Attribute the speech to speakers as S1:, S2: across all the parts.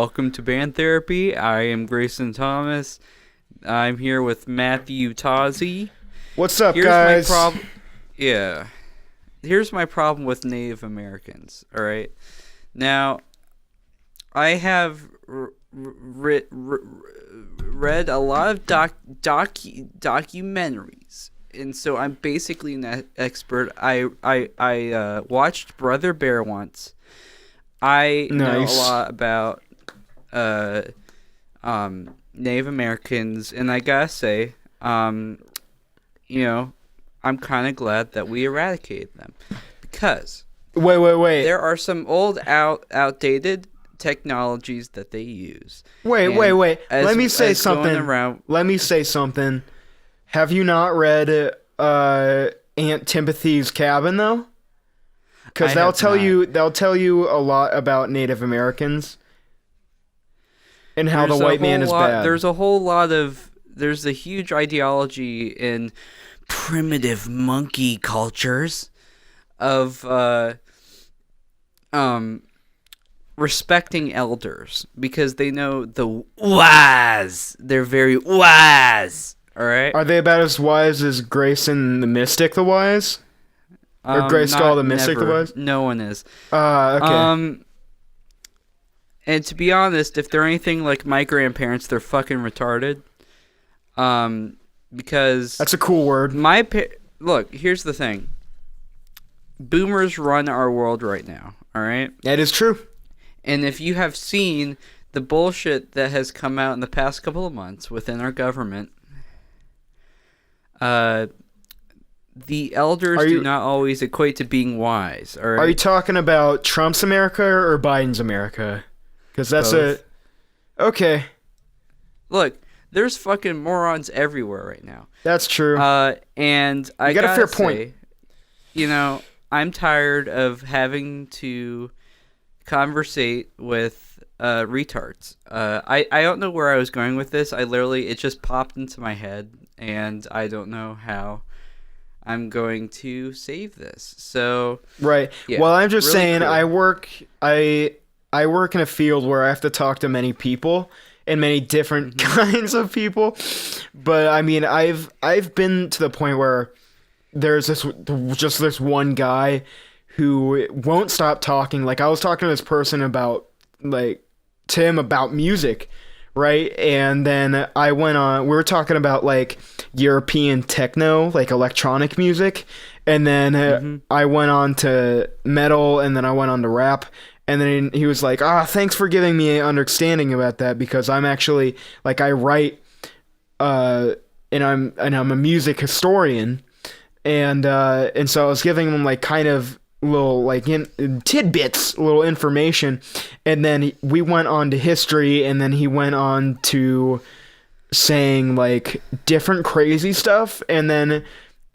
S1: welcome to Band Therapy. I am Grayson Thomas. I'm here with Matthew Tozzi.
S2: What's up,
S1: Here's
S2: guys?
S1: Here's my problem with Native Americans, all right? Now, I have read a lot of documentaries, and so I'm basically an expert. I watched Brother Bear once. I know a lot about Native Americans, and I gotta say, I'm kind of glad that we eradicated them, because
S2: wait.
S1: there are some old outdated technologies that they use.
S2: Wait. Let me say something. Have you not read Aunt Timothy's Cabin though? Because they'll tell you a lot about Native Americans and how the white man is bad.
S1: There's a huge ideology in primitive monkey cultures of respecting elders, because they know the wise. They're very wise. All right.
S2: Are they about as wise as Grayson the Mystic the Wise? Or Grayskull the Mystic the Wise?
S1: No one is.
S2: Okay.
S1: And to be honest, if they're anything like my grandparents, they're fucking retarded. Because
S2: that's a cool word.
S1: Look, here's the thing. Boomers run our world right now, all right?
S2: That is true.
S1: And if you have seen the bullshit that has come out in the past couple of months within our government, the elders do not always equate to being wise. All right?
S2: Are you talking about Trump's America or Biden's America? Because that's
S1: both.
S2: Okay.
S1: Look, there's fucking morons everywhere right now.
S2: That's true.
S1: And I
S2: got a fair
S1: point. I'm tired of having to conversate with retards. I don't know where I was going with this. It just popped into my head, and I don't know how I'm going to save this. So
S2: right.
S1: Yeah,
S2: well, I'm just
S1: really
S2: saying,
S1: cool.
S2: I work in a field where I have to talk to many people and many different kinds of people. But I mean, I've been to the point where there's this one guy who won't stop talking. Like, I was talking to this person about music, right? And then we were talking about like European techno, like electronic music. And then I went on to metal, and then I went on to rap. And then he was like, thanks for giving me an understanding about that, because I'm actually, like, I write, and I'm a music historian. And so I was giving him like kind of little like tidbits, little information. And then we went on to history, and then he went on to saying like different crazy stuff. And then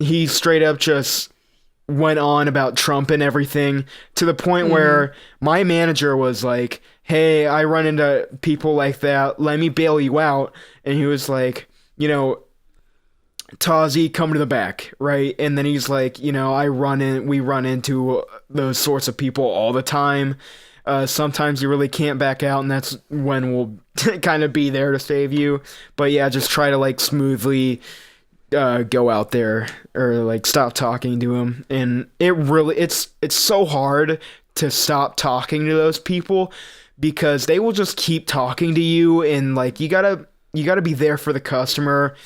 S2: he straight up just went on about Trump and everything, to the point where my manager was like, hey, I run into people like that, let me bail you out. And he was like, Tozzi, come to the back, right? And then he's like, we run into those sorts of people all the time. Sometimes you really can't back out, and that's when we'll kind of be there to save you. But yeah, just try to like smoothly go out there, or like stop talking to him. And it's so hard to stop talking to those people, because they will just keep talking to you, and like you gotta be there for the customer,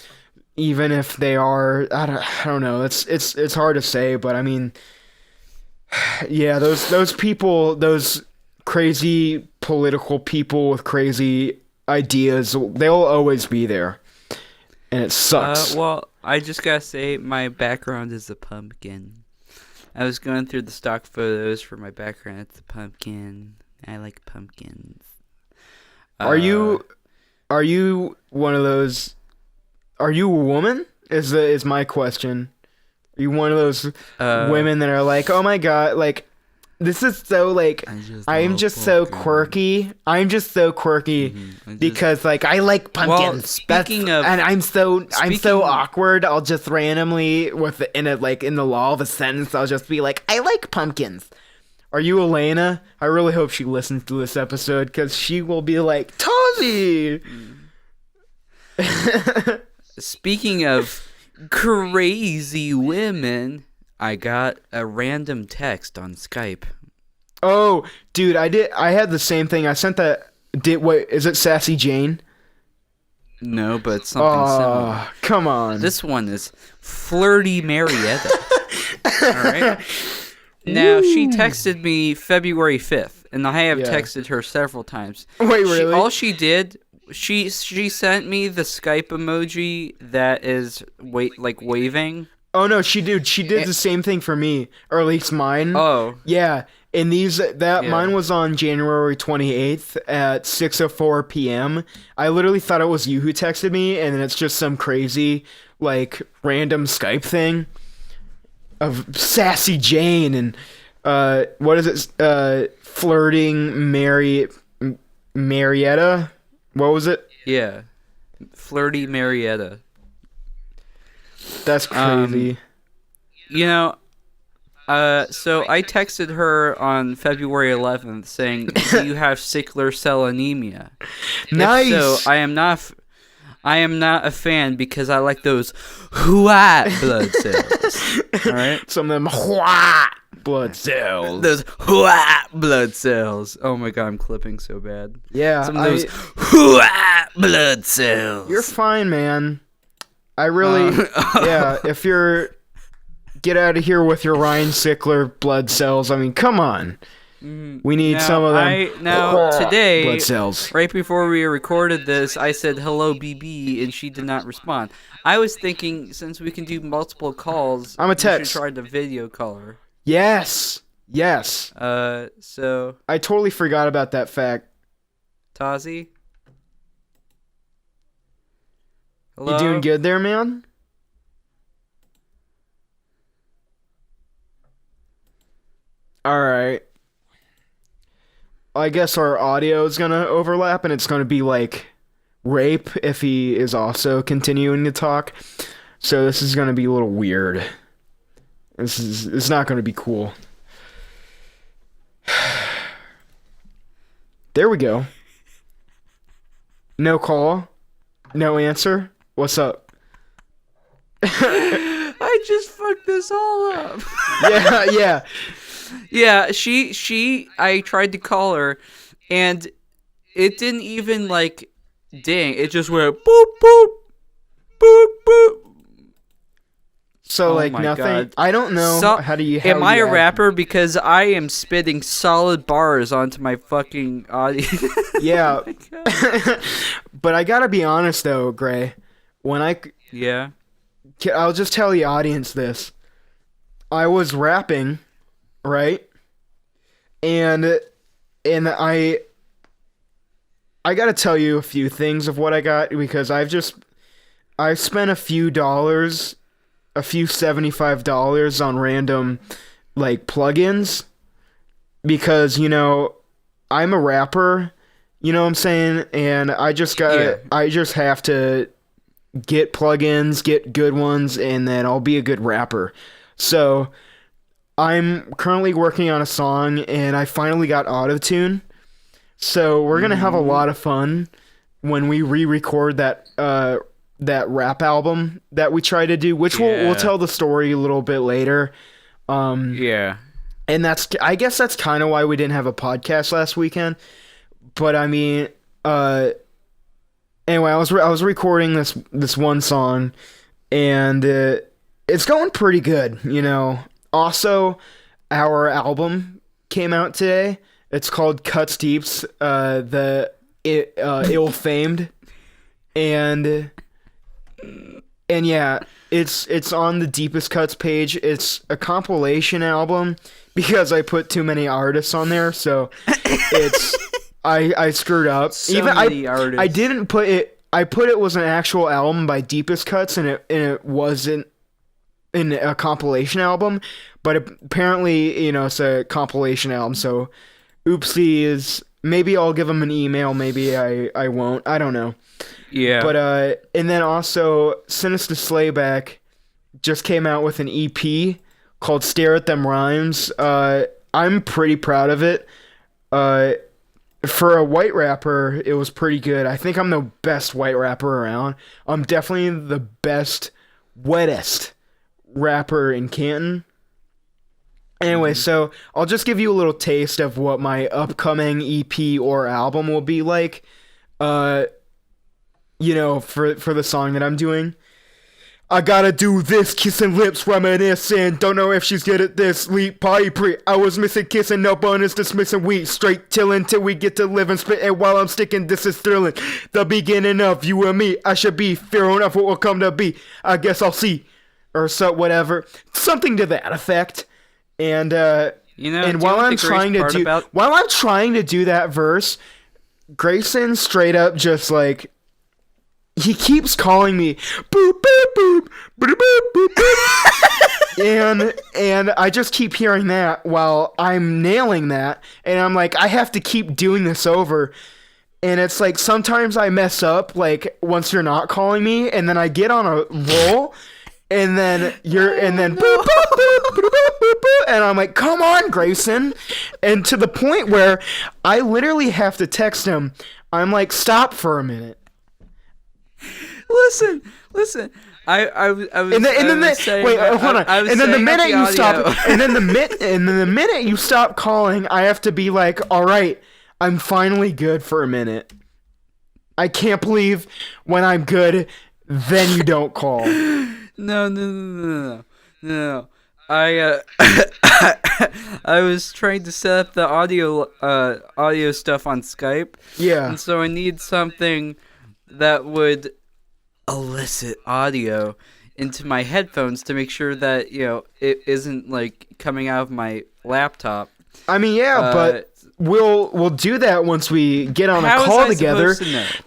S2: even if they are, I don't know, it's hard to say. But I mean, yeah, those people, those crazy political people with crazy ideas, they'll always be there, and it sucks.
S1: Well, I just gotta say, my background is a pumpkin. I was going through the stock photos for my background. It's a pumpkin. I like pumpkins.
S2: Are you one of those? Are you a woman? Is my question. Are you one of those women that are like, oh my god, like, this is so like, I'm just so quirky. I'm just so quirky because like I like pumpkins.
S1: Well,
S2: and I'm so awkward. I'll just randomly in the law of a sentence, I'll just be like, I like pumpkins. Are you Elena? I really hope she listens to this episode because she will be like, Tozzi!
S1: Speaking of crazy women, I got a random text on Skype.
S2: Oh, dude, I had the same thing. I sent that. Wait, is it Sassy Jane?
S1: No, but something similar.
S2: Come on.
S1: This one is Flirty Marietta. All right. Now, she texted me February 5th, and I have texted her several times.
S2: Wait, really?
S1: All she did, she sent me the Skype emoji that is waving.
S2: Oh no, she did the same thing for me, or at least mine.
S1: Oh.
S2: Yeah, and mine was on January 28th at 6:04 p.m. I literally thought it was you who texted me, and then it's just some crazy random Skype thing of Sassy Jane and what is it? Flirting Marietta. What was it?
S1: Yeah, Flirty Marietta.
S2: That's crazy.
S1: So I texted her on February 11th saying, "Do you have sickle cell anemia?"
S2: Nice.
S1: If so, I am not a fan because I like those white blood cells. All right,
S2: some of them white blood cells.
S1: Those white blood cells. Oh my god, I'm clipping so bad.
S2: Yeah,
S1: some of those white blood cells.
S2: You're fine, man. I really, yeah. If you're get out of here with your Ryan Sickler blood cells. I mean, come on. We need some of them.
S1: Today,
S2: blood cells.
S1: Right before we recorded this, I said hello, BB, and she did not respond. I was thinking, since we can do multiple calls,
S2: I'm a text.
S1: We should try the video call her.
S2: Yes.
S1: So
S2: I totally forgot about that fact.
S1: Tozzi? Hello?
S2: You doing good there, man? Alright. I guess our audio is gonna overlap and it's gonna be like rape if he is also continuing to talk. So this is gonna be a little weird. It's not gonna be cool. There we go. No call. No answer. What's up?
S1: I just fucked this all up.
S2: Yeah.
S1: Yeah, I tried to call her, and it didn't even, ding. It just went boop, boop, boop, boop.
S2: So, nothing? God. I don't know.
S1: Am I a rapper? Because I am spitting solid bars onto my fucking audio.
S2: Yeah. Oh but I gotta be honest, though, Gray.
S1: Yeah?
S2: I'll just tell the audience this. I was rapping, right? And I gotta tell you a few things of what I got, because I've spent a few $75 on random plugins, because I'm a rapper, you know what I'm saying, and I just have to get plugins, get good ones, and then I'll be a good rapper. So I'm currently working on a song, and I finally got auto-tune. So we're gonna have a lot of fun when we re-record that rap album that we try to do, which we'll tell the story a little bit later.
S1: Yeah.
S2: And I guess that's kind of why we didn't have a podcast last weekend. But I mean, anyway, I was recording this one song, and it's going pretty good, Also, our album came out today. It's called Cuts Deeps, the ILLfamed, and yeah, it's on the Deepest Cuts page. It's a compilation album because I put too many artists on there, so it's I screwed up.
S1: Many artists.
S2: I didn't put it. I put it was an actual album by Deepest Cuts, and it wasn't in a compilation album, but apparently, it's a compilation album, so oopsies. Maybe I'll give them an email, maybe I won't. I don't know.
S1: Yeah.
S2: But, and then also, Sinister Slayback just came out with an EP called Stare at Them Rhymes. I'm pretty proud of it. For a white rapper, it was pretty good. I think I'm the best white rapper around. I'm definitely the best, wettest rapper in Canton. Anyway, so I'll just give you a little taste of what my upcoming EP or album will be like. For the song that I'm doing. I gotta do this, kissing lips, reminiscing. Don't know if she's good at this. Leap party pre. I was missing kissing, no bonus, dismissing we. Straight chilling till we get to live and spit. And while I'm sticking, this is thrilling. The beginning of you and me. I should be fearing of what will come to be. I guess I'll see. Or so, whatever. Something to that effect. And, and while I'm trying to do that verse, Grayson straight up just like, he keeps calling me boop boop boop boop boop boop boop. and I just keep hearing that while I'm nailing that, and I'm like, I have to keep doing this over. And it's like sometimes I mess up like once you're not calling me, and then I get on a roll, and then boop boop boop boop boop boop boop, and I'm like, come on, Grayson. And to the point where I literally have to text him. I'm like, stop for a minute.
S1: Listen. I was saying,
S2: wait, hold on. And then the minute you stop, and then the minute you stop calling, I have to be like, all right, I'm finally good for a minute. I can't believe when I'm good, then you don't call.
S1: No. I was trying to set up the audio stuff on Skype.
S2: Yeah.
S1: And so I need something that would elicit audio into my headphones to make sure that, it isn't like coming out of my laptop.
S2: I mean, yeah, but we'll do that once we get on a call together.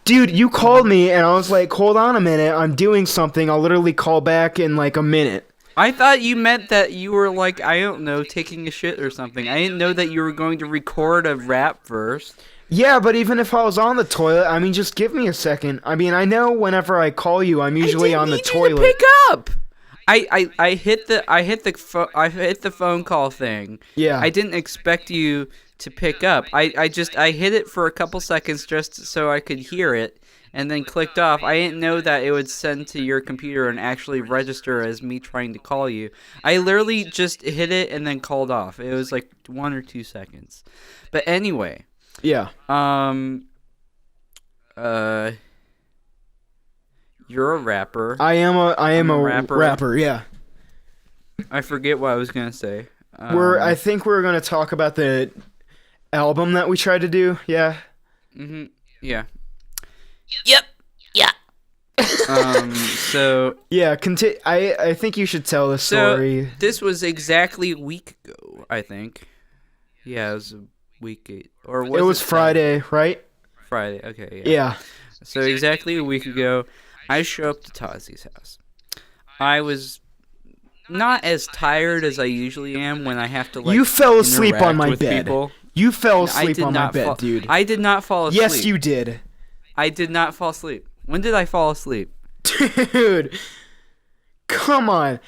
S2: Dude, you called me and I was like, hold on a minute, I'm doing something. I'll literally call back in like a minute.
S1: I thought you meant that you were like, I don't know, taking a shit or something. I didn't know that you were going to record a rap verse.
S2: Yeah, but even if I was on the toilet, I mean, just give me a second. I mean, I know whenever I call you, I'm usually on the toilet.
S1: You to pick up. I hit the phone call thing.
S2: Yeah.
S1: I didn't expect you to pick up. I hit it for a couple seconds just so I could hear it, and then clicked off. I didn't know that it would send to your computer and actually register as me trying to call you. I literally just hit it and then called off. It was like 1 or 2 seconds. But anyway.
S2: Yeah.
S1: You're a rapper.
S2: I am a rapper, yeah.
S1: I forget what I was gonna say.
S2: I think we're gonna talk about the album that we tried to do, yeah.
S1: Yeah.
S3: Yep. Yeah.
S1: So
S2: yeah, I think you should tell the story.
S1: So this was exactly a week ago, I think. Yeah, it was a week, or was it
S2: was Friday, right?
S1: Friday, okay,
S2: yeah.
S1: So exactly a week ago, I show up to Tozzi's house. I was not as tired as I usually am when I have to, like,
S2: you fell asleep on my bed.
S1: People.
S2: You fell asleep on my bed, dude.
S1: I did not fall asleep.
S2: Yes, you did.
S1: I did not fall asleep. When did I fall asleep?
S2: Dude, come on.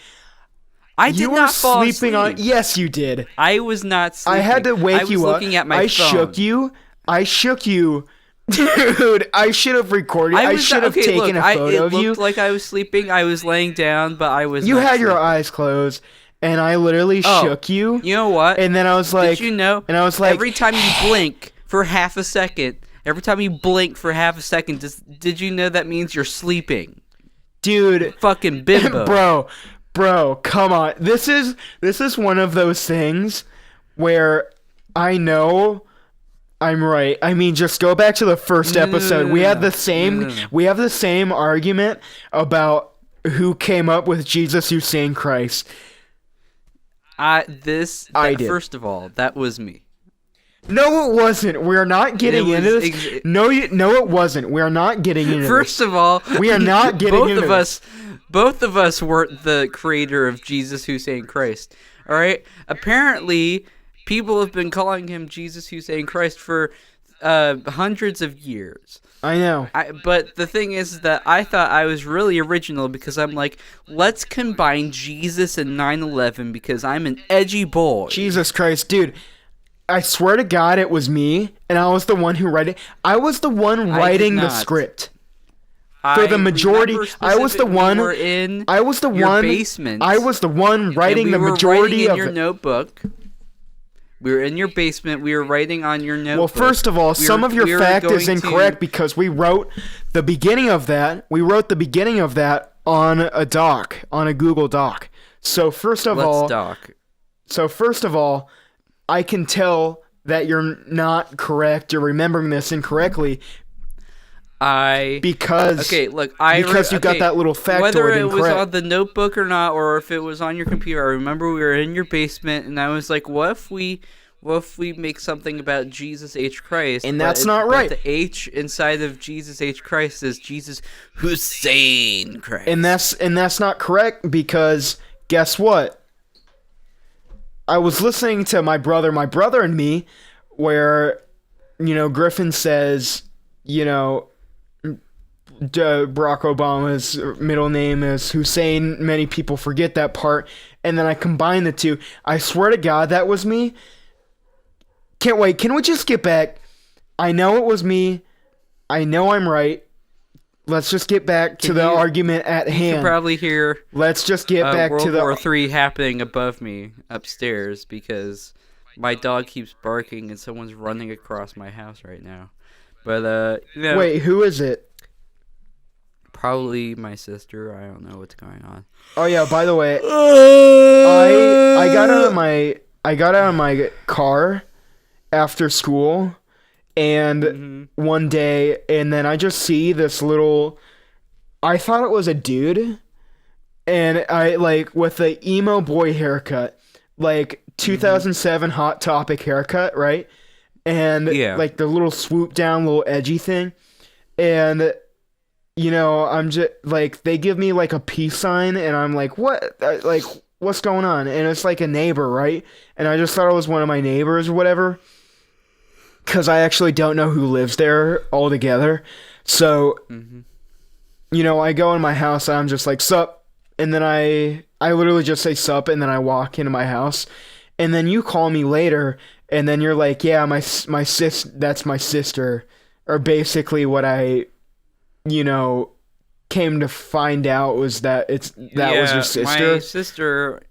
S1: I did not fall asleep.
S2: You were sleeping on... Yes, you did.
S1: I was not sleeping.
S2: I had to wake you up.
S1: I was looking at my phone.
S2: I shook you. Dude, I should have recorded. I should have taken a photo of you.
S1: It looked like I was sleeping. I was laying down, but I was
S2: You
S1: not
S2: had
S1: sleeping.
S2: your eyes closed, and I literally shook you.
S1: You know what?
S2: And then I was like...
S1: Did you know?
S2: And I was like...
S1: Every time you blink for half a second... did you know that means you're sleeping?
S2: Dude.
S1: Fucking bimbo.
S2: Bro, come on. This is one of those things where I know I'm right. I mean, just go back to the first episode. We had the same argument about who came up with Jesus Hussein Christ.
S1: I did. First of all, that was me.
S2: No, it wasn't. We're not getting into this. No, it wasn't. We're not getting into this.
S1: First of all,
S2: we are not getting into this.
S1: Both of us weren't the creator of Jesus Hussein Christ. All right? Apparently, people have been calling him Jesus Hussein Christ for hundreds of years.
S2: I know.
S1: But the thing is that I thought I was really original because I'm like, let's combine Jesus and 9/11 because I'm an edgy boy.
S2: Jesus Christ, dude. I swear to God it was me, and I was the one who wrote it. I was the one writing the script. For the majority, I was the one.
S1: We were in
S2: I was the
S1: your
S2: one.
S1: basement.
S2: I was the one writing the majority
S1: of
S2: of
S1: your
S2: it.
S1: notebook. We were in your basement. We were writing on your notebook.
S2: Well, first of all, some of your fact is incorrect because we wrote the beginning of that. We wrote the beginning of that on a doc, on a Google Doc. So first of all, I can tell that you're not correct. You're remembering this incorrectly. Because you got that little factoid
S1: whether it
S2: incorrect.
S1: was on the notebook or not, or if it was on your computer, I remember we were in your basement, and I was like, "What if we make something about Jesus H Christ?"
S2: And that's not right.
S1: The H inside of Jesus H Christ is Jesus Hussein Christ,
S2: and that's not correct because guess what? I was listening to my brother and me, where Griffin says, Barack Obama's middle name is Hussein. Many people forget that part. And then I combine the two. I swear to God, that was me. Can't wait. Can we just get back? I know it was me. I know I'm right. Let's just get back to the argument at hand.
S1: You can probably hear
S2: Let's just get back to the
S1: World War III happening above me upstairs because my dog keeps barking and someone's running across my house right now. But,
S2: Wait, who is it?
S1: Probably my sister. I don't know what's going on.
S2: Oh yeah, by the way, I got out of my car after school and one day, and then I just see this little, I thought it was a dude, and I with the emo boy haircut, 2007 Hot Topic haircut, right? And the little swoop down, little edgy thing, and I'm just they give me a peace sign, and I'm like, what? What's going on? And it's a neighbor, right? And I just thought it was one of my neighbors or whatever, because I actually don't know who lives there altogether. So, I go in my house, and I'm just like, sup, and then I literally just say sup, and then I walk into my house, and then you call me later, and then you're like, yeah, that's my sister, or basically what I came to find out was that was your sister.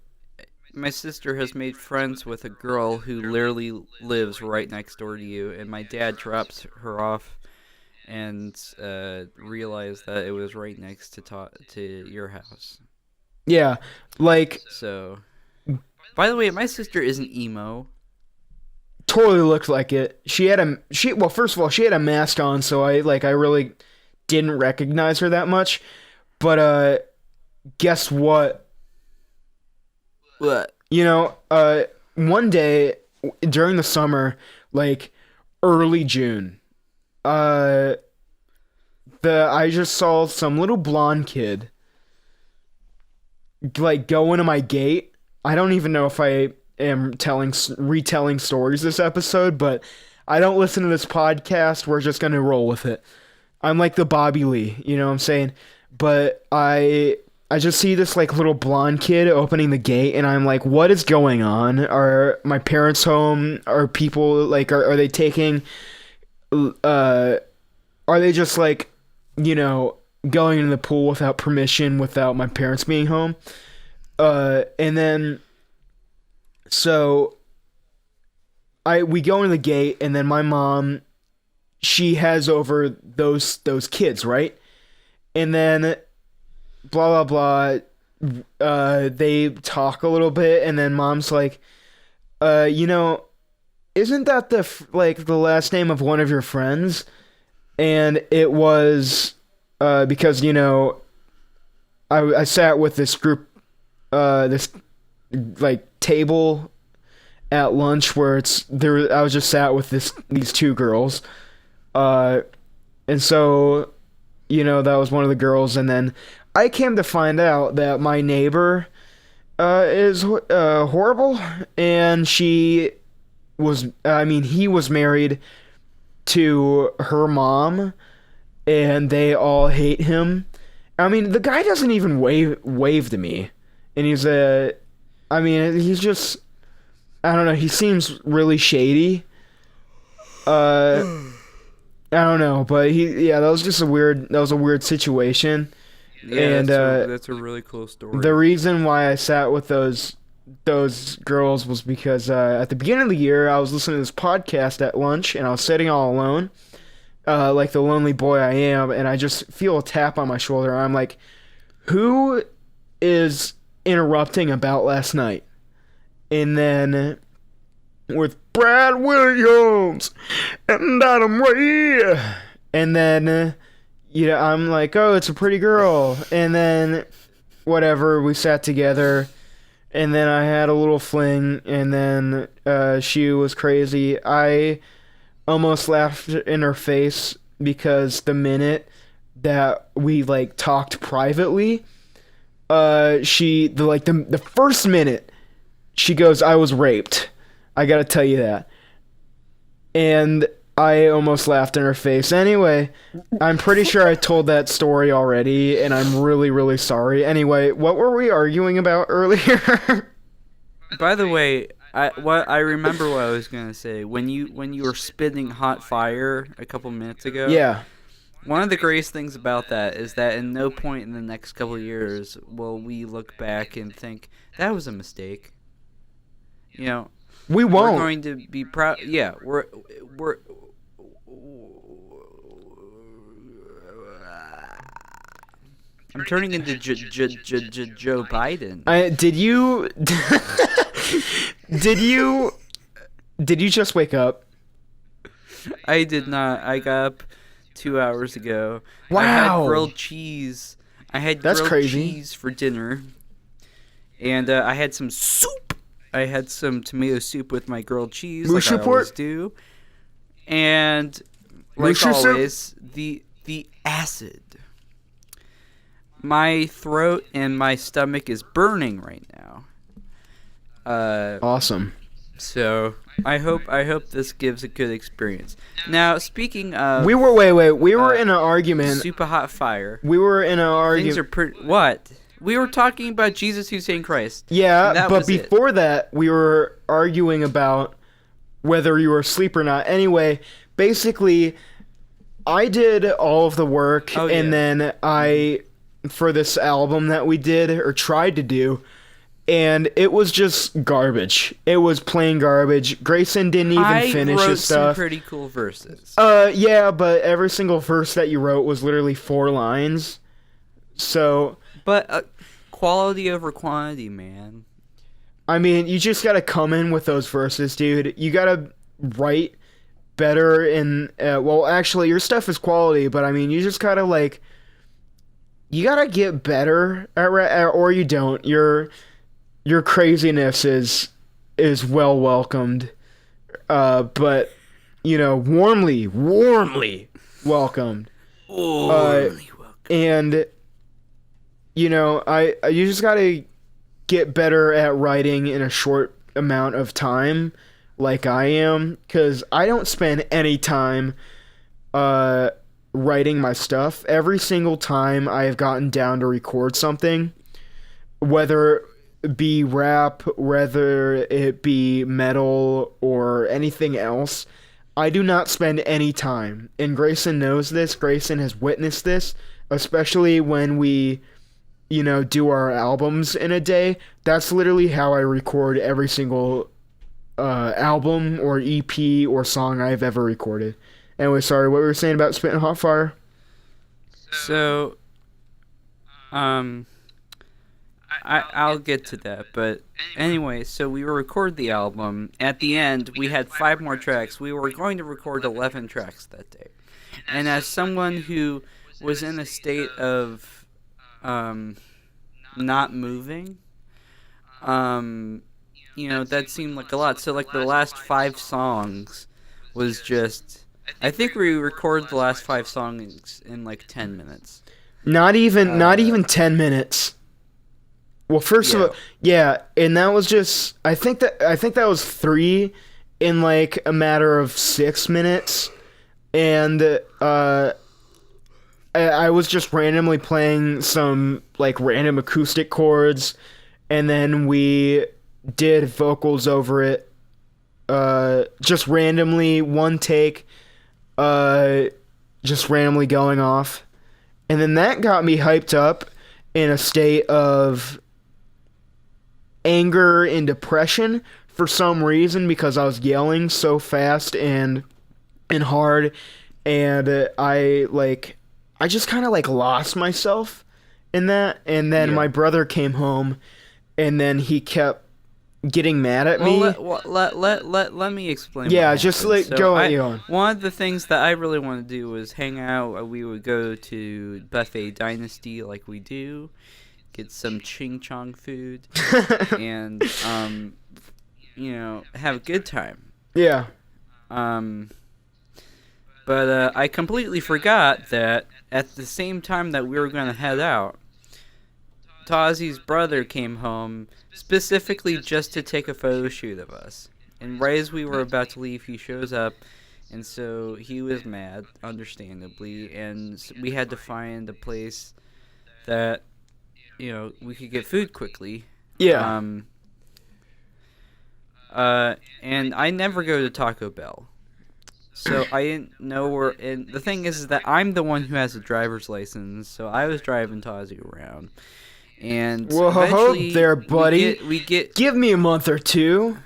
S1: My sister has made friends with a girl who literally lives right next door to you, and my dad drops her off and realized that it was right next to your house.
S2: Yeah,
S1: so. By the way, my sister isn't emo.
S2: Totally looked like it. Well, first of all, she had a mask on, so I really didn't recognize her that much. But guess what?
S1: What?
S2: One day during the summer, early June, I just saw some little blonde kid go into my gate. I don't even know if I am retelling stories this episode, but I don't listen to this podcast. We're just gonna roll with it. I'm like the Bobby Lee, you know what I'm saying? But I just see this little blonde kid opening the gate, and I'm like, what is going on? Are my parents home? Are people are they taking? Are they just going in the pool without permission, without my parents being home? And then so we go in the gate, and then my mom, she has over those kids, right? And then blah blah blah, they talk a little bit, and then mom's like, isn't that the last name of one of your friends? And it was because I sat with this group, this table at lunch where I was just sat with these two girls, and so that was one of the girls, and then I came to find out that my neighbor is horrible, and he was married to her mom, and they all hate him. I mean, the guy doesn't even wave to me, and he's just, I don't know. He seems really shady. I don't know, but that was just a weird situation.
S1: Yeah,
S2: and
S1: that's a really cool story.
S2: the reason why I sat with those girls was because at the beginning of the year I was listening to this podcast at lunch, and I was sitting all alone, like the lonely boy I am, and I just feel a tap on my shoulder. And I'm like, who is interrupting about last night? And then with Brad Williams and Adam Ray, and then I'm like, oh, it's a pretty girl. And then whatever, we sat together, and then I had a little fling, and then she was crazy. I almost laughed in her face because the minute that we like talked privately, the first minute she goes, I was raped. I gotta tell you that. And I almost laughed in her face. Anyway, I'm pretty sure I told that story already, and I'm really, really sorry. Anyway, what were we arguing about earlier?
S1: By the way, I remember what I was gonna say when you were spitting hot fire a couple minutes ago.
S2: Yeah.
S1: One of the greatest things about that is that in no point in the next couple of years will we look back and think that was a mistake. You know,
S2: We won't.
S1: we're going to be proud. Yeah, we're. I'm turning into Joe Biden.
S2: Did you just wake up?
S1: I did not. I got up 2 hours ago. I
S2: Wow.
S1: had grilled cheese.
S2: That's crazy.
S1: Cheese for dinner. And I had some soup. I had some tomato soup with my grilled cheese,
S2: Moose
S1: like I always
S2: report?
S1: do. And like
S2: Moose soup?
S1: always, the acid. My throat and my stomach is burning right now.
S2: Awesome.
S1: So I hope this gives a good experience. Now, speaking of
S2: We were in an argument.
S1: super hot fire,
S2: We were in an argument.
S1: things are pretty. What? We were talking about Jesus Hussein Christ.
S2: Yeah,
S1: That
S2: but
S1: was it.
S2: before that, we were arguing about whether you were asleep or not. Anyway, basically, I did all of the work,
S1: Oh,
S2: and
S1: yeah.
S2: then for this album that we did, or tried to do, and it was just garbage. It was plain garbage. Grayson didn't even finish
S1: I wrote
S2: his
S1: some
S2: stuff.
S1: pretty cool verses.
S2: Yeah, but every single verse that you wrote was literally 4 lines. So,
S1: But quality over quantity, man.
S2: I mean, you just gotta come in with those verses, dude. You gotta write better well, actually, your stuff is quality, but I mean, you just gotta, you gotta get better or you don't. Your craziness is well welcomed, but, warmly welcomed.
S1: Only welcome.
S2: And, you just gotta get better at writing in a short amount of time, like I am, because I don't spend any time writing my stuff. Every single time I have gotten down to record something, whether it be rap, whether it be metal, or anything else, I do not spend any time. And Grayson knows this. Grayson has witnessed this, especially when we do our albums in a day. That's literally how I record every single album or EP or song I've ever recorded. Anyway, sorry, what were you saying about Spitting Hot Fire?
S1: So, I'll get to that, but anyway, so we record the album. At the end, we had 5 more tracks. We were going to record 11 tracks that day. And as someone who was in a state of not moving, that seemed like a lot. So like the last 5 songs was just, I think we recorded the last 5 songs in like 10 minutes.
S2: Not even 10 minutes. Well, first of all, yeah, and that was just, I think that was 3 in like a matter of 6 minutes. and I was just randomly playing some like random acoustic chords, and then we did vocals over it. Just randomly, one take, just randomly going off. And then that got me hyped up in a state of anger and depression for some reason, because I was yelling so fast and hard, and I just kind of like lost myself in that. And then my brother came home, and then he kept getting mad at me.
S1: Let me explain.
S2: Yeah, just like go on.
S1: One of the things that I really want to do was hang out. We would go to Buffet Dynasty like we do, get some ching chong food, and have a good time.
S2: Yeah.
S1: But I completely forgot that at the same time that we were going to head out, Tozzi's brother came home specifically just to take a photo shoot of us. And right as we were about to leave, he shows up, and so he was mad, understandably, and we had to find a place that, we could get food quickly.
S2: Yeah.
S1: And I never go to Taco Bell. So I didn't know where, and the thing is that I'm the one who has a driver's license, so I was driving Tozzi around. And
S2: whoa,
S1: eventually
S2: there, buddy.
S1: We get
S2: give me a month or two.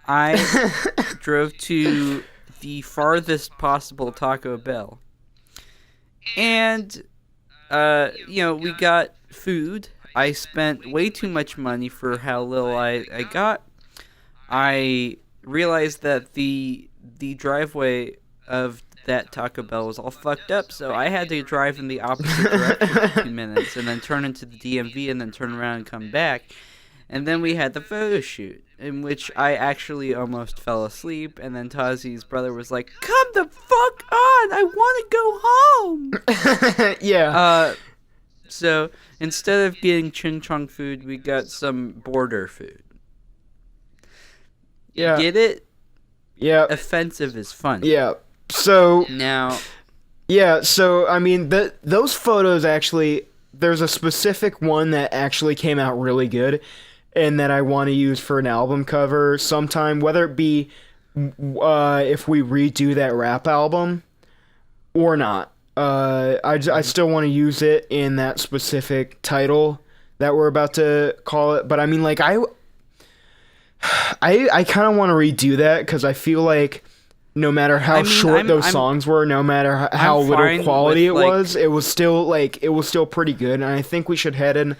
S1: I drove to the farthest possible Taco Bell. And we got food. I spent way too much money for how little I got. I realized that the driveway of that Taco Bell was all fucked up, so I had to drive in the opposite direction for 2 minutes, and then turn into the DMV, and then turn around and come back. And then we had the photo shoot, in which I actually almost fell asleep, and then Tozzi's brother was like, "Come the fuck on! I want to go home!"
S2: Yeah.
S1: So instead of getting ching chong food, we got some border food.
S2: Yeah.
S1: Get it?
S2: Yeah.
S1: Offensive is fun.
S2: Yeah. So
S1: now.
S2: Yeah. So I mean, those photos actually. There's a specific one that actually came out really good, and that I want to use for an album cover sometime. Whether it be if we redo that rap album or not. I still want to use it in that specific title that we're about to call it. But I mean, like I kind of want to redo that because I feel like no matter how short those songs were, no matter how little quality it was still pretty good. And I think we should head in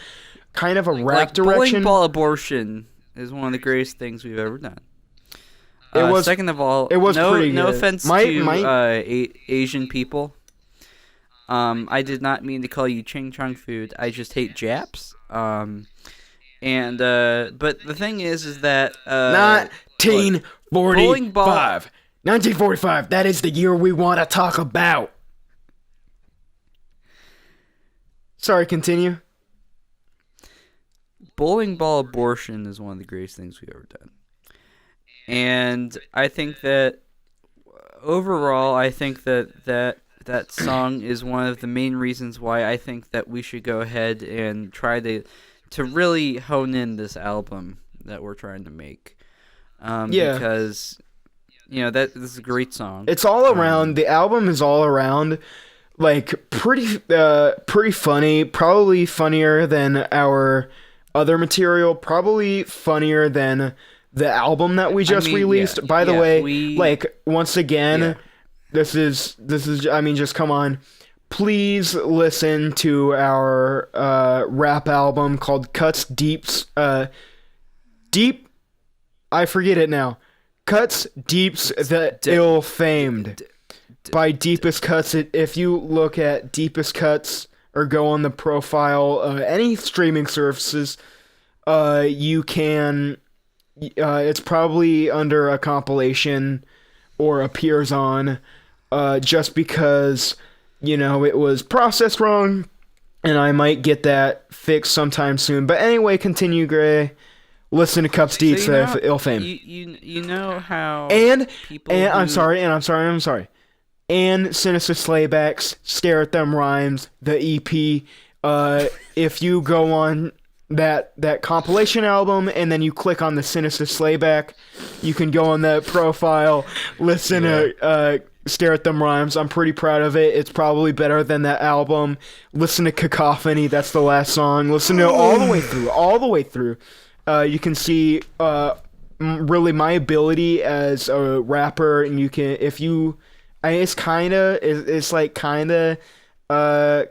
S2: kind of a rap direction.
S1: Bowling ball abortion is one of the greatest things we've ever done. Second of all,
S2: it was
S1: no,
S2: pretty good.
S1: No offense to Asian people. I did not mean to call you ching chong food. I just hate Japs. But the thing is that
S2: 1945. 1945. That is the year we want to talk about. Sorry, continue.
S1: Bowling ball abortion is one of the greatest things we've ever done. And I think that overall, that song is one of the main reasons why I think that we should go ahead and try to really hone in this album that we're trying to make. Because that this is a great song.
S2: It's all around. The album is all around, like pretty funny. Probably funnier than our other material. Probably funnier than the album that we just released.
S1: Yeah,
S2: By the way, once again, this is. I mean, just come on. Please listen to our rap album called Cuts Deeps. Deep. I forget it now. Cuts Deeps the ILLfamed by Deepest Cuts. If you look at Deepest Cuts or go on the profile, any streaming services, you can. It's probably under a compilation or appears on, just because it was processed wrong, and I might get that fixed sometime soon. But anyway, continue, Gray. Listen to Cups
S1: So
S2: Deets, ILLfamed.
S1: you know how
S2: And
S1: people
S2: I'm
S1: who-
S2: sorry. And Sinister Slaybacks, Stare at Them Rhymes, the EP. If you go on that compilation album and then you click on the Sinister Slayback, you can go on that profile, listen to Stare at Them Rhymes. I'm pretty proud of it. It's probably better than that album. Listen to Cacophony. That's the last song. Listen to it all the way through. You can see really my ability as a rapper, and you can it's kind of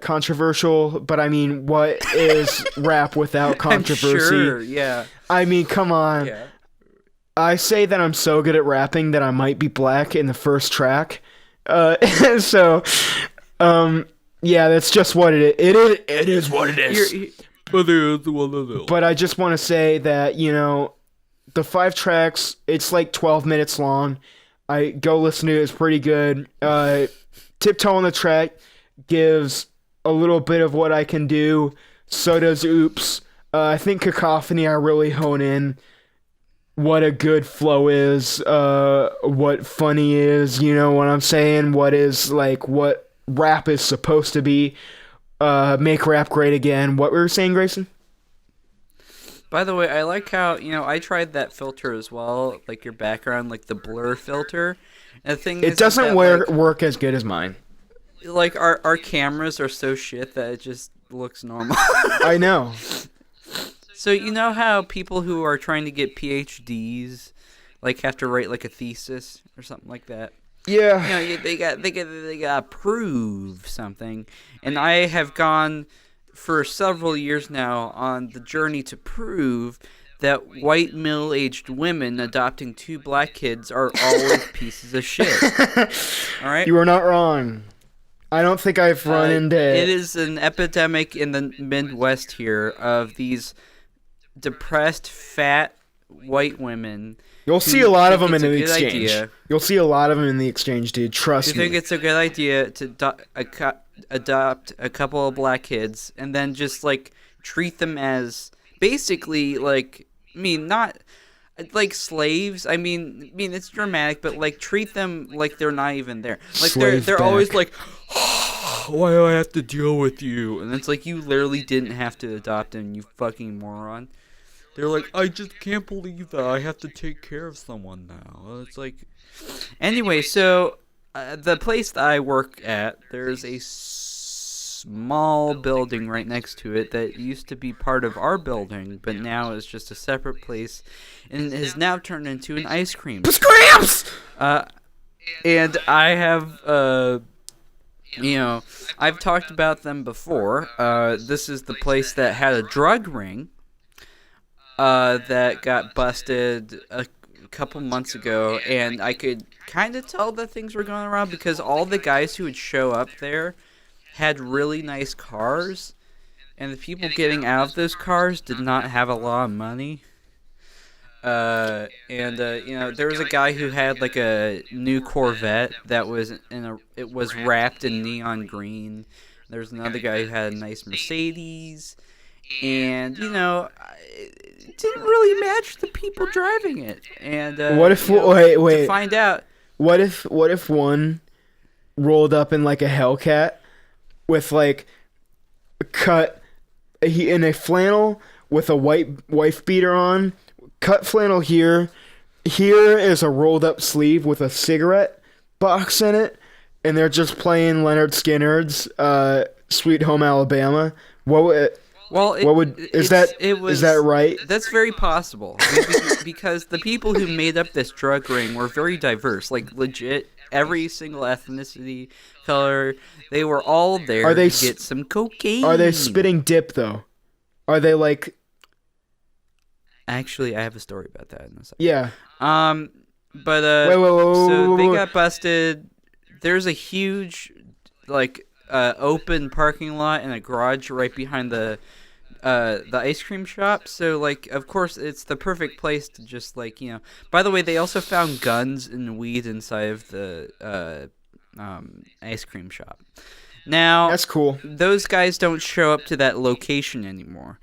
S2: controversial, but I mean, what is rap without controversy?
S1: I'm sure, yeah.
S2: I mean, come on.
S1: Yeah.
S2: I say that I'm so good at rapping that I might be black in the first track. So, yeah, that's just what it is. It is what it is. But I just want to say that, the 5 tracks, it's like 12 minutes long. I go listen to it. It's pretty good. Tiptoe on the Track gives a little bit of what I can do. So does Oops. I think Cacophony, I really hone in what a good flow is, what funny is, you know what I'm saying? What is, what rap is supposed to be. Make rap great again. What were you saying, Grayson?
S1: By the way, I like how, I tried that filter as well, like your background, like the blur filter. And the thing
S2: it
S1: is
S2: doesn't
S1: that,
S2: work as good as mine.
S1: Like, our cameras are so shit that it just looks normal.
S2: I know.
S1: So, you know how people who are trying to get PhDs, have to write, a thesis or something like that?
S2: Yeah.
S1: They got prove something, and I have gone for several years now on the journey to prove that white middle-aged women adopting 2 black kids are always pieces of shit. All right,
S2: you are not wrong. I don't think I've run into
S1: it. Is an epidemic in the Midwest here of these depressed, fat white women.
S2: You'll see a lot of them in the exchange.
S1: Idea.
S2: You'll see a lot of them in the exchange, dude. Trust me.
S1: You think it's a good idea to adopt a couple of black kids and then just treat them as basically not like slaves. I mean it's dramatic, but treat them like they're not even there. They're always like, why do I have to deal with you? And it's you literally didn't have to adopt him, you fucking moron. They're like, I just can't believe that I have to take care of someone now. It's anyway, so the place that I work at, there's a small building right next to it that used to be part of our building, but now is just a separate place, and has now turned into an ice cream.
S2: Scramps!
S1: And I have, I've talked about them before. This is the place that had a drug ring. That got busted a couple months ago, and I could kind of tell that things were going around because all the guys who would show up there had really nice cars, and the people getting out of those cars did not have a lot of money. There was a guy who had a new Corvette that was it was wrapped in neon green. There was another guy who had a nice Mercedes. And it didn't really match the people driving it. And
S2: what if wait
S1: to find out?
S2: What if one rolled up in a Hellcat with cut in a flannel with a white wife beater on, cut flannel here. Here is a rolled up sleeve with a cigarette box in it, and they're just playing Leonard Skinner's "Sweet Home Alabama." Is that right?
S1: That's very possible because the people who made up this drug ring were very diverse, legit. Every single ethnicity, color, they were all there to get some cocaine.
S2: Are they spitting dip though? Are they
S1: Actually, I have a story about that in a second.
S2: Yeah.
S1: Wait,
S2: so
S1: they got busted. There's a huge open parking lot and a garage right behind the ice cream shop. So of course it's the perfect place to just By the way, they also found guns and weed inside of the ice cream shop. Now
S2: that's cool.
S1: Those guys don't show up to that location anymore.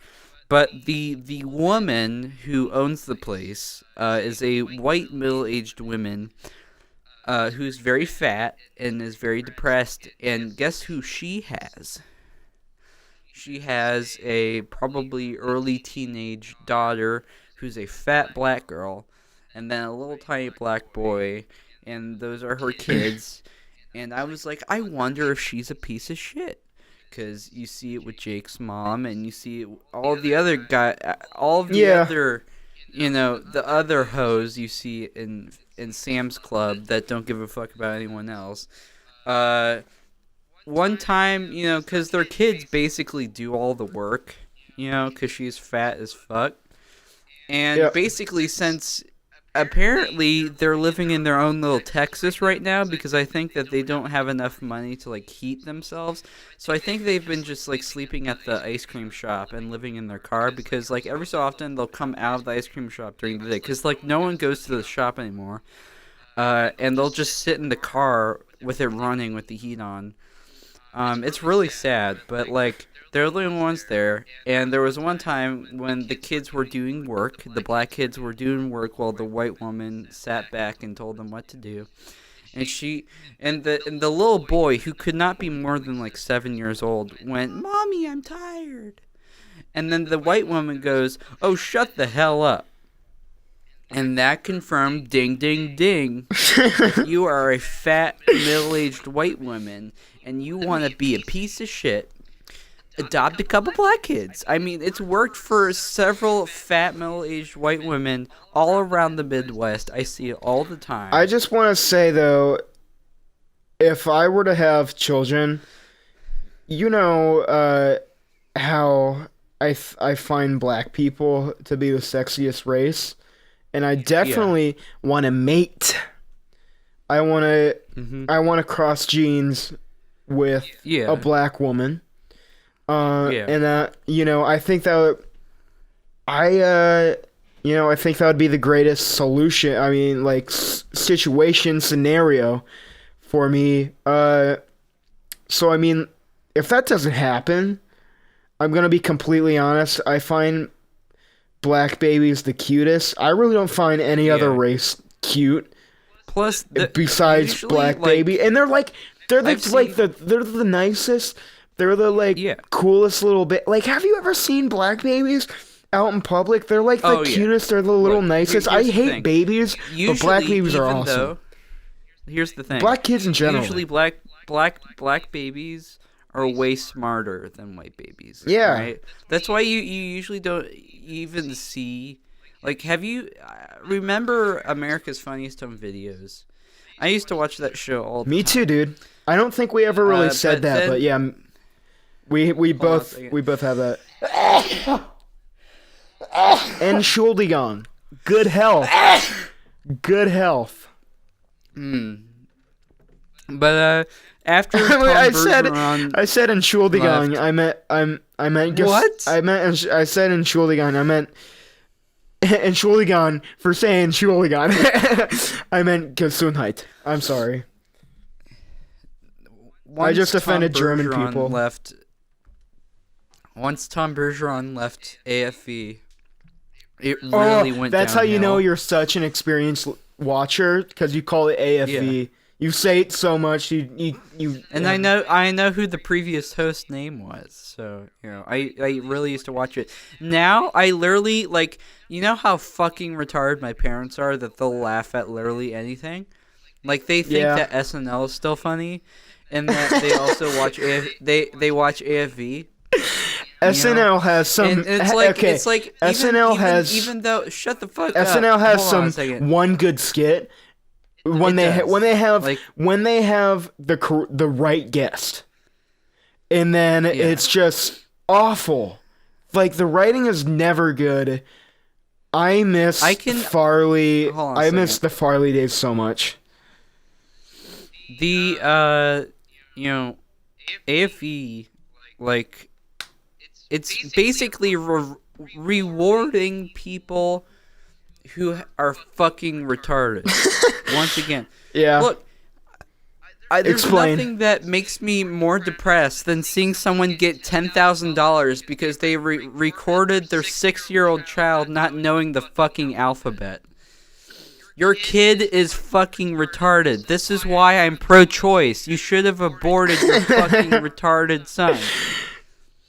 S1: But the woman who owns the place is a white middle-aged woman who's very fat and is very depressed. And guess who she has? She has a probably early teenage daughter who's a fat black girl, and then a little tiny black boy, and those are her kids. And I was like, I wonder if she's a piece of shit. Because you see it with Jake's mom, and you see it, all the other other, the other hoes you see in Sam's Club that don't give a fuck about anyone else. One time, because their kids basically do all the work, because she's fat as fuck. And basically, since apparently they're living in their own little Texas right now, because I think that they don't have enough money to, heat themselves. So I think they've been just, sleeping at the ice cream shop and living in their car, because, every so often they'll come out of the ice cream shop during the day, because, no one goes to the shop anymore. And they'll just sit in the car with it running with the heat on. It's really sad, but, they're the only ones there. And there was one time when the kids were doing work, the black kids were doing work while the white woman sat back and told them what to do. And the little boy, who could not be more than 7 years old, went, "Mommy, I'm tired." And then the white woman goes, "Oh, shut the hell up." And that confirmed, ding, ding, ding, if you are a fat, middle-aged white woman and you want to be a piece of shit, adopt a couple black kids. I mean, it's worked for several fat, middle-aged white women all around the Midwest. I see it all the time.
S2: I just want to say, though, if I were to have children, how I find black people to be the sexiest race. And I definitely want to mate. I want to cross genes with a black woman. And I think that I think that would be the greatest solution. I mean, situation scenario for me. So I mean, if that doesn't happen, I'm gonna be completely honest. I find black babies the cutest. I really don't find any other race cute.
S1: Plus,
S2: besides black baby, and they're the nicest. They're the coolest little bit. Have you ever seen black babies out in public? They're the cutest. They're the little nicest. I hate babies, but black babies are awesome.
S1: Here's the thing:
S2: black kids in general.
S1: Usually, black babies are way smarter than white babies.
S2: Yeah.
S1: Right? That's why you usually don't even see... have you... remember America's Funniest Home Videos? I used to watch that show all the time.
S2: Me too, dude. I don't think we ever really said that, but yeah... We both have that. And Schuldigung. Good health. Good health.
S1: But after Tom
S2: I
S1: Bergeron...
S2: said in Schuldigung.
S1: left.
S2: I meant
S1: what?
S2: I said in Schuldigung. I meant in Schuldigung for saying Schuldigung. I meant Gesundheit. I'm sorry. I just offended German people.
S1: Once Tom Bergeron left AFV, it really went
S2: that's
S1: downhill.
S2: how you know you're such an experienced watcher, because you call it AFV. Yeah. You say it so much, you.
S1: And I know who the previous host name was, so I really used to watch it. Now I literally how fucking retarded my parents are that they'll laugh at literally anything. They think that SNL is still funny, and that they also watch they watch AFV.
S2: SNL has some.
S1: And it's
S2: SNL has,
S1: even though shut the fuck up.
S2: SNL has one good skit when they have the right guest, and then it's just awful. The writing is never good. I miss Farley. I miss the Farley days so much.
S1: The AFE it's basically rewarding people who are fucking retarded. Once again.
S2: Yeah.
S1: Look, There's
S2: Explain.
S1: nothing that makes me more depressed than seeing someone get $10,000 because they recorded their 6-year-old child not knowing the fucking alphabet. Your kid is fucking retarded. This is why I'm pro-choice. You should have aborted your fucking retarded son.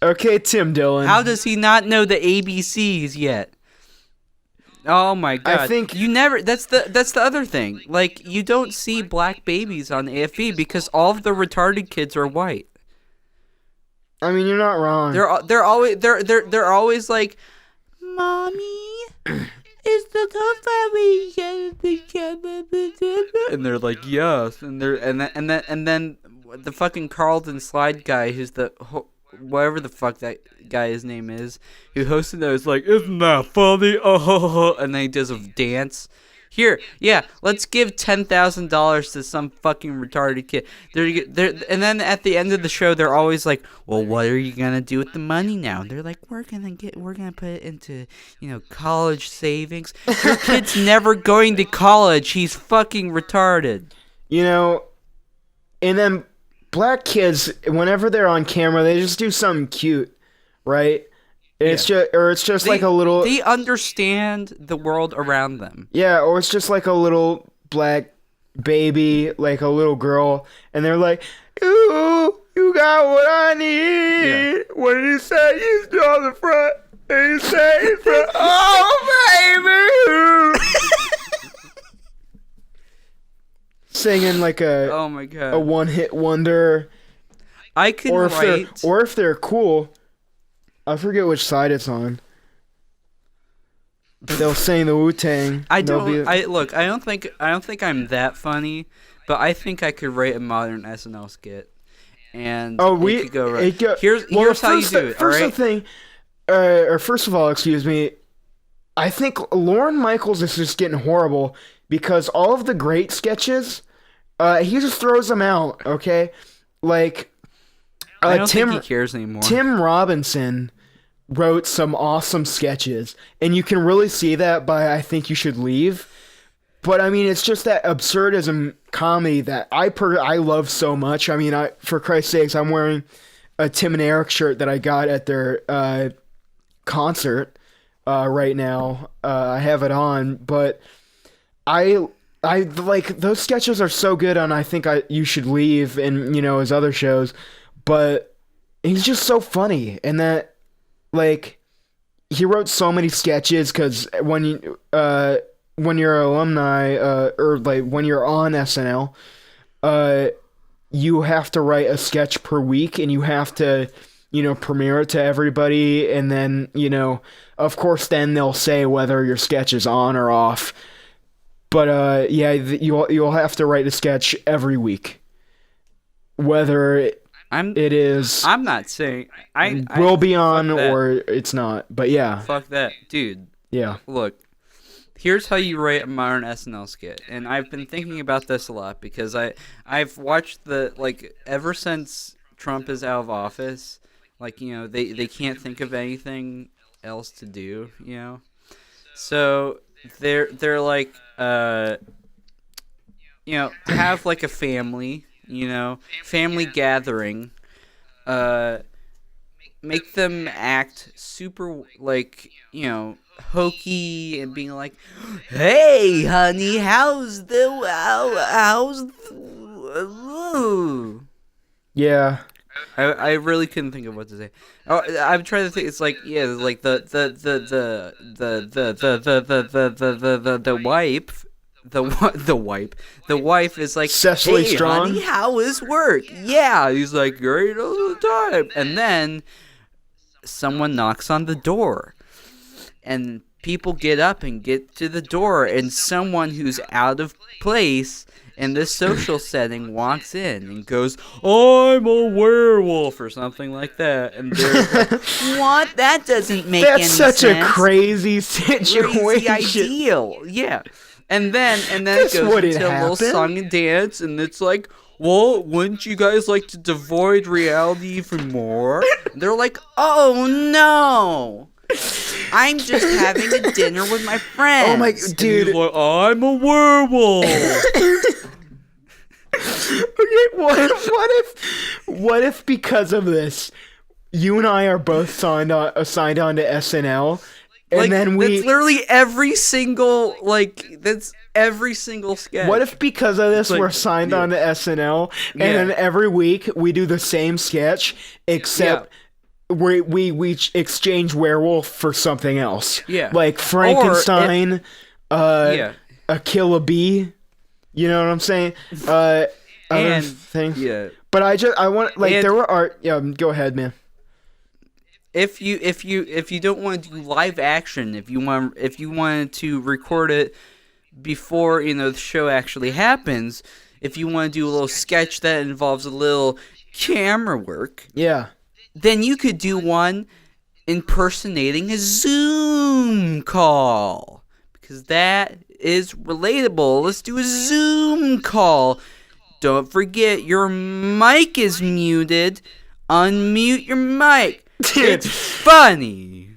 S2: Okay, Tim Dillon.
S1: How does he not know the ABCs yet? Oh my god!
S2: I think
S1: you never. That's the other thing. Like, you don't see black babies on AFB because all of the retarded kids are white.
S2: I mean, you're not wrong.
S1: They're always like, "Mommy, is the confirmation?" And they're like, "Yes." And then the fucking Carlton Slide guy, who's the whatever the fuck that guy's name is, who hosted that, is like, "Isn't that funny?" Oh, and then he does a dance. Here, yeah, let's give $10,000 to some fucking retarded kid. And then at the end of the show, they're always like, "Well, what are you gonna do with the money now?" And they're like, we're gonna put it into, college savings." Your kid's never going to college. He's fucking retarded.
S2: And then black kids, whenever they're on camera, they just do something cute, right? It's just like a little.
S1: They understand the world around them.
S2: Yeah, or it's just like a little black baby, like a little girl, and they're like, "Ooh, you got what I need." Yeah. When you say you on the front, and you say front, "Oh, baby." Singing like a
S1: oh my god,
S2: a one-hit wonder.
S1: I could write,
S2: or if they're cool, I forget which side it's on. They'll sing the Wu-Tang.
S1: I don't think I'm that funny, but I think I could write a modern SNL skit, and it could go right. Here's how you do it.
S2: First of all, excuse me. I think Lorne Michaels is just getting horrible because all of the great sketches, he just throws them out. Okay, like
S1: I don't think he cares anymore.
S2: Tim Robinson wrote some awesome sketches, and you can really see that by "I Think You Should Leave." But I mean, it's just that absurdism comedy that I love so much. I mean, for Christ's sakes, I'm wearing a Tim and Eric shirt that I got at their concert right now. I have it on, but I like those sketches are so good on "I Think You Should Leave" and his other shows, but he's just so funny, and that. Like, he wrote so many sketches because when you're an alumni, or like when you're on SNL, you have to write a sketch per week, and you have to, premiere it to everybody, and then, of course, then they'll say whether your sketch is on or off. But you'll have to write a sketch every week, whether I'm not saying I will be on or it's not, but yeah.
S1: Fuck that, dude.
S2: Yeah.
S1: Look, here's how you write a modern SNL skit, and I've been thinking about this a lot because I've watched ever since Trump is out of office, they can't think of anything else to do, So they're like have like a family. Family gathering, make them act super, hokey and being like, "Hey, honey, how's
S2: Yeah.
S1: I really couldn't think of what to say. Oh, I'm trying to think. It's like, yeah, like the wife. The wife is like,
S2: Cecily
S1: "Hey,
S2: Strong,
S1: honey, how is work?" Yeah, he's like, "Great all the time." And then someone knocks on the door, and people get up and get to the door, and someone who's out of place in this social setting walks in and goes, "I'm a werewolf," or something like that. And they're like, "What? That doesn't make any sense."
S2: That's such a crazy situation.
S1: Crazy ideal. Yeah. And then it goes into a little song and dance, and it's like, "Well, wouldn't you guys like to devoid reality even more?" And they're like, "Oh no, I'm just having a dinner with my friends."
S2: Oh my dude!
S1: Like, "I'm a werewolf."
S2: Okay, What if because of this, you and I are both signed on to SNL, and then
S1: that's literally every single sketch.
S2: What if because of this
S1: like-
S2: we're signed on to SNL, and then every week we do the same sketch, except we exchange werewolf for something else?
S1: Yeah.
S2: Like Frankenstein,
S1: Yeah.
S2: a kill a bee. You know what I'm saying? Other
S1: And-
S2: things.
S1: Yeah.
S2: But I want like
S1: And-
S2: there were art. Yeah, go ahead, man.
S1: If you don't want to do live action, if you wanted to record it before the show actually happens, if you want to do a little sketch that involves a little camera work,
S2: Yeah.
S1: then you could do one impersonating a Zoom call, because that is relatable. Let's do a Zoom call. Don't forget your mic is muted. Unmute your mic. It's funny.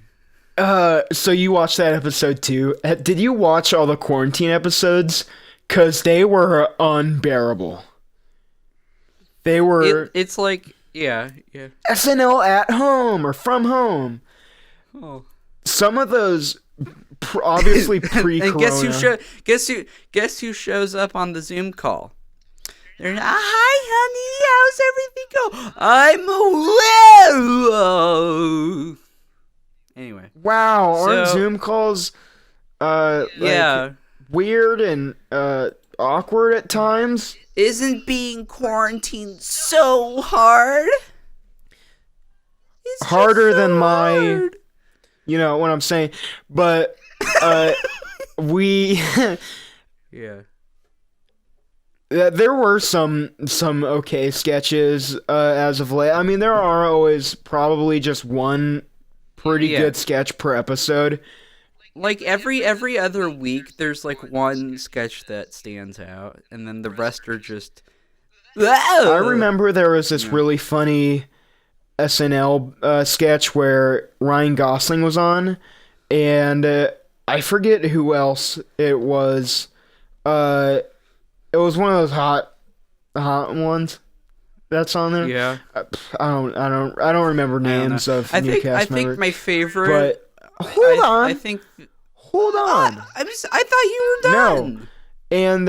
S2: So you watched that episode too? Did you watch all the quarantine episodes? Cause they were unbearable. They were
S1: It's like
S2: SNL at home or from home.
S1: Oh.
S2: Some of those obviously pre-corona.
S1: And guess who shows up on the Zoom call? They're hi honey, how's everything go? I'm a werewolf. Anyway.
S2: Wow, aren't
S1: So-
S2: Zoom calls
S1: Yeah.
S2: weird and awkward at times?
S1: Isn't being quarantined so hard? It's just
S2: Harder
S1: so
S2: than my
S1: hard.
S2: You know what I'm saying? But we
S1: Yeah.
S2: there were some okay sketches as of late. I mean, there are always probably just one pretty good sketch per episode.
S1: Like every other week, there's like one sketch that stands out, and then the rest are just.
S2: I remember there was this really funny SNL sketch where Ryan Gosling was on, and I forget who else it was. It was one of those hot ones that's on there.
S1: Yeah.
S2: I don't remember names of
S1: I
S2: new
S1: think
S2: cast members.
S1: my favorite.
S2: But hold on.
S1: I think.
S2: Hold on.
S1: I thought you were done.
S2: No. And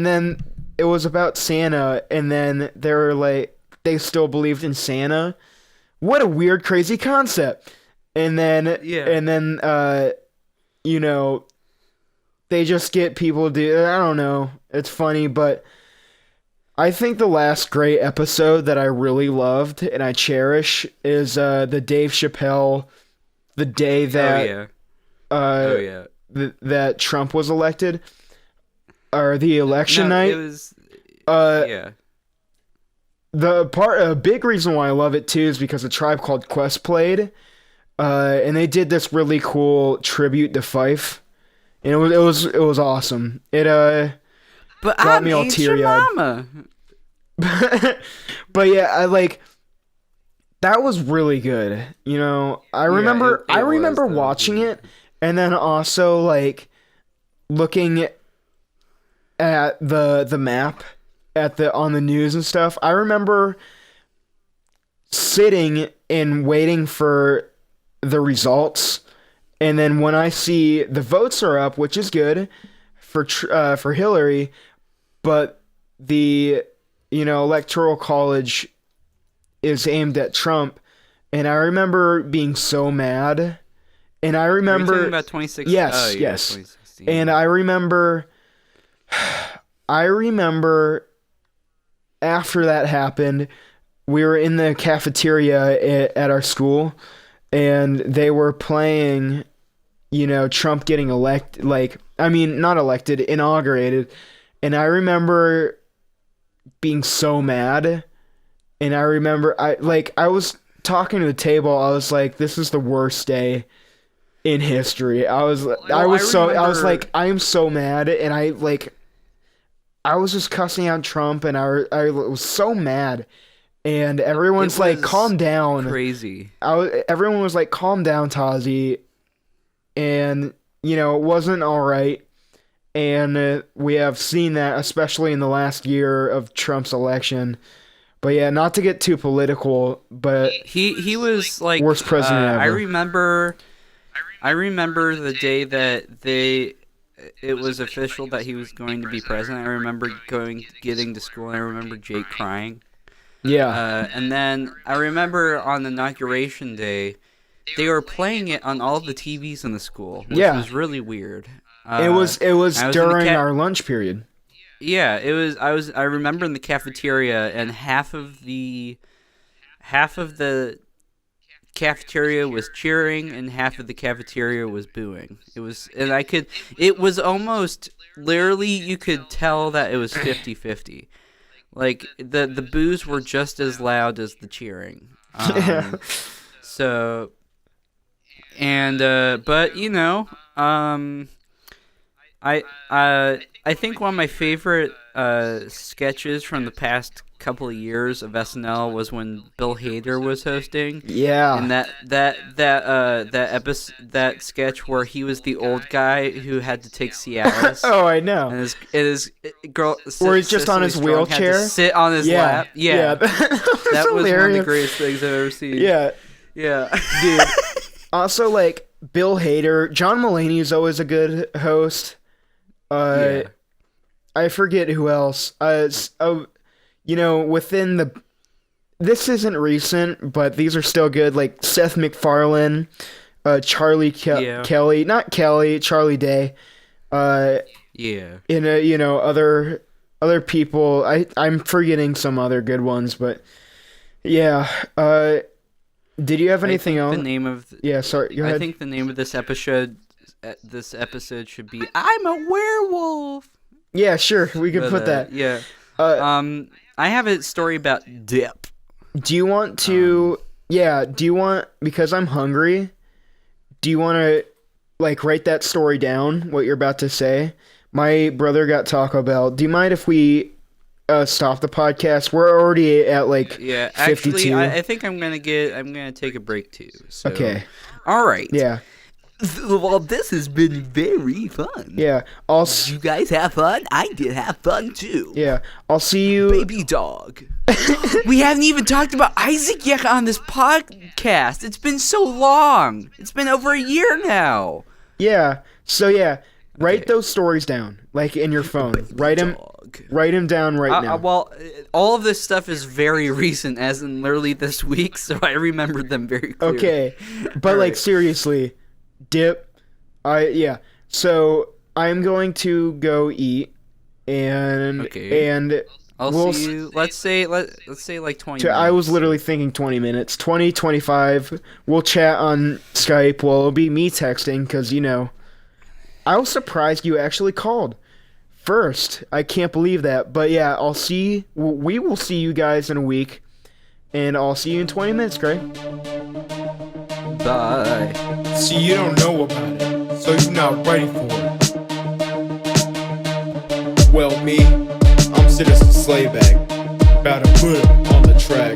S2: then it was about Santa, and then they were like, they still believed in Santa. What a weird, crazy concept. And then they just get people to do, I don't know. It's funny, but I think the last great episode that I really loved and I cherish is the Dave Chappelle, the day that that Trump was elected, or the election night.
S1: It was.
S2: A big reason why I love it too is because a Tribe Called Quest played, and they did this really cool tribute to Fife, and it was awesome. It
S1: But
S2: got
S1: I'm
S2: me all
S1: Asian
S2: teary-eyed.
S1: mama.
S2: But yeah, I like that was really good. You know, I remember
S1: it was, though.
S2: watching it, and then also like looking at the map on the news and stuff. I remember sitting and waiting for the results, and then when I see the votes are up, which is good for Hillary, but the electoral college is aimed at Trump, and I remember being so mad, and I remember
S1: Are you talking about 2016.
S2: yes,
S1: Oh, yeah,
S2: yes,
S1: 2016.
S2: and I remember after that happened, we were in the cafeteria at our school, and they were playing, Trump getting inaugurated, and I remember being so mad, and I remember I was talking to the table. I was like, this is the worst day in history. I was like, I am so mad, and I was just cussing out Trump, and I was so mad, and everyone's like, calm down.
S1: Crazy.
S2: Everyone was like, calm down, Tozzi, and it wasn't all right. and we have seen that especially in the last year of Trump's election. But yeah, not to get too political, but
S1: he was like
S2: worst president ever.
S1: I remember the day that it was official that he was going to be president. I remember getting to school, and I remember Jake crying.
S2: Yeah.
S1: And then I remember on inauguration day, they were playing it on all the TVs in the school, which was really weird.
S2: It was during our lunch period.
S1: Yeah, it was. I remember in the cafeteria, and half of the cafeteria was cheering, and half of the cafeteria was booing. It was almost literally, you could tell that it was 50-50. Like the boos were just as loud as the cheering. So, and but you know, I think one of my favorite sketches from the past couple of years of SNL was when Bill Hader was hosting.
S2: Yeah.
S1: And that sketch where he was the old guy who had to take Cialis.
S2: Oh, I know.
S1: And his girl,
S2: where he's just on his wheelchair,
S1: had to sit on his lap. Yeah. That was one of the greatest things I've ever seen.
S2: Yeah.
S1: Yeah.
S2: Dude. Also, like, Bill Hader, John Mulaney is always a good host. I forget who else. You know, within this isn't recent, but these are still good. Like Seth MacFarlane, Charlie Kelly, not Kelly, Charlie Day. You know, other people. I'm forgetting some other good ones, but yeah. Did you have anything else?
S1: The name of
S2: sorry. Go ahead.
S1: I think the name of this episode should be "I'm a Werewolf."
S2: Yeah, sure. We could put that.
S1: Yeah. I have a story about dip.
S2: Do you want to? Do you want? Because I'm hungry. Do you want to, like, write that story down? What you're about to say? My brother got Taco Bell. Do you mind if we stop the podcast? We're already at like 52.
S1: Actually, I think I'm gonna take a break too. So.
S2: Okay.
S1: All right.
S2: Yeah.
S3: Well, this has been very fun.
S2: Yeah.
S3: Did you guys have fun? I did have fun too.
S2: Yeah. I'll see you.
S3: Baby dog. We haven't even talked about Isaac yet on this podcast. It's been so long. It's been over a year now.
S2: Yeah. So yeah, write those stories down, like in your phone. Write them down right now.
S1: Well, all of this stuff is very recent, as in literally this week, so I remembered them very clearly.
S2: Okay. But like seriously. Dip. So I'm going to go eat, and
S1: I'll see you. Let's say like 20 minutes.
S2: I was literally thinking 20 minutes. 20, 25. We'll chat on Skype. Well, it'll be me texting because, you know, I was surprised you actually called first. I can't believe that. But yeah, we will see you guys in a week, and I'll see you in 20 minutes, Greg.
S1: Bye.
S4: See, you don't know about it, so you're not ready for it. Well, me, I'm Citizen Slayback, about to put it on the track.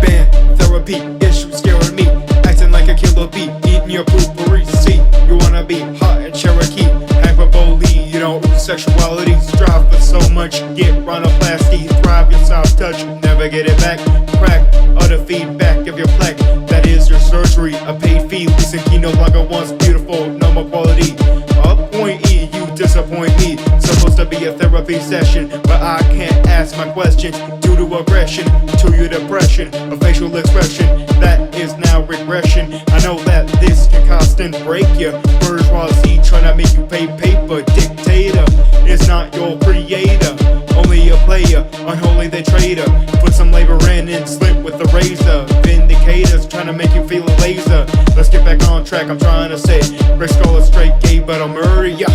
S4: Band therapy, issues scaring me, acting like a killer bee, eating your poopery. See, you wanna be hot and Cherokee, hyperbole, you know, sexuality, strive for so much, get rhinoplasty, thrive your soft touch, never get it back, crack, utter feedback of your plaque, that is your surgery, a paid fee, listen, key no longer once beautiful, no more quality, appointee, you disappoint me, supposed to be a therapy session, but I can't ask my questions, due to aggression, to your depression, a facial expression, that is now regression, I know that this can constant break you, bourgeoisie, trying to make you pay paper, dictator, is not your creator, only a player, unholy they traitor, put some labor in and slip with the razor, vindicators trying to make you feel a laser, let's get back on track, I'm trying to say, Rick Skull is straight gay but I'll murder ya.